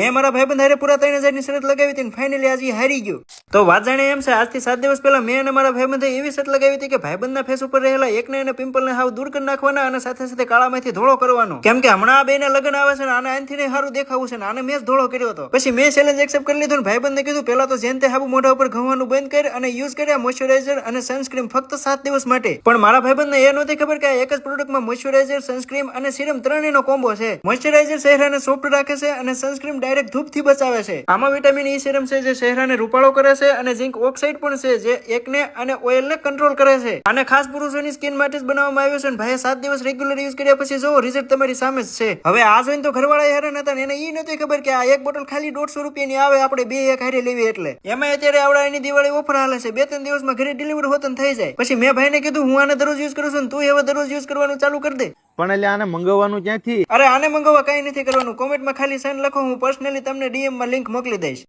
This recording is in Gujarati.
મેં મારા ભાઈબંધ હારે પૂરા 3000 ની શરત લગાવી હતી, ફાઇનલી આજે હારી ગયો. તો વાત જાણે એમ છે, આજથી 7 દિવસ પહેલા મેં અને મારા ભાઈબંધે એવી શરત લગાવી હતી કે ભાઈબંધના ફેસ ઉપર રહેલા એકને અને પિમ્પલને હાવ દૂર કરી નાખવાના અને સાથે સાથે કાળામાંથી ધોળો કરવાનો. કેમ કે હમણાં આ બેના લગ્ન આવે છે ને આને આનથી સારું દેખાવું છે ને આને મેં જ ધોળો કર્યો હતો. પછી મેં ચેલેન્જ એક્સેપ્ટ કરી લીધું ને ભાઈબંધને કીધું પેલા તો જેન તે હાબુ મોઢા ઉપર ઘસવાનું બંધ કર અને યુઝ કર્યા મોઇશ્ચરાઇઝર અને સનસ્ક્રીમ ફક્ત 7 દિવસ માટે. પણ મારા ભાઈબંધને એ નહોતી ખબર કે આ એક જ પ્રોડક્ટમાં મોઇશ્ચરાઇઝર, સનસ્ક્રીમ અને સીરમ ત્રણેયનો કોમ્બો છે. મોઇશ્ચરાઇઝર ચહેરાને સોફ્ટ રાખે છે અને સનસ્ક્રીમ ડાયરેક્ટ ધૂપથી બચાવે છે. આમાં વિટામિન ઈ સીરમ છે જે ચહેરાને રૂપાળો કરે છે અને ઝિંક ઓક્સાઇડ પણ છે જે એકને અને ઓઇલને કંટ્રોલ કરે છે. આને ખાસ પુરુષોની સ્કિન માટે જ બનાવવામાં આવ્યું છે અને ભાઈ 7 દિવસ રેગ્યુલર યુઝ કર્યા પછી જો રિઝલ્ટ તમારી સામે જ છે. હવે આ જોઈને તો ઘરવાળા હેરાન હતા ને એને ઈ નહોતી ખબર કે આ એક બોટલ ખાલી 150 રૂપિયાની આવે, આપણે બે એક હારે લેવી એટલે. એમાં અત્યારે આવડા એની દિવાળી ઓફર હાલે છે, 2-3 દિવસમાં ઘરે ડિલિવર હોતન થઈ જાય. પછી મેં ભાઈને કીધું હું આને દરરોજ યુઝ કરું છું ને તું હવે દરરોજ યુઝ કરવાનું ચાલુ કરી દે. પણ એટલે આને મંગાવવાનું ક્યાંથી? અરે આને મંગાવવા કઈ નથી કરવાનું, કોમેન્ટમાં ખાલી સન લખો, હું પર્સનલી તમને ડીએમ માં લિંક મોકલી દઈશ.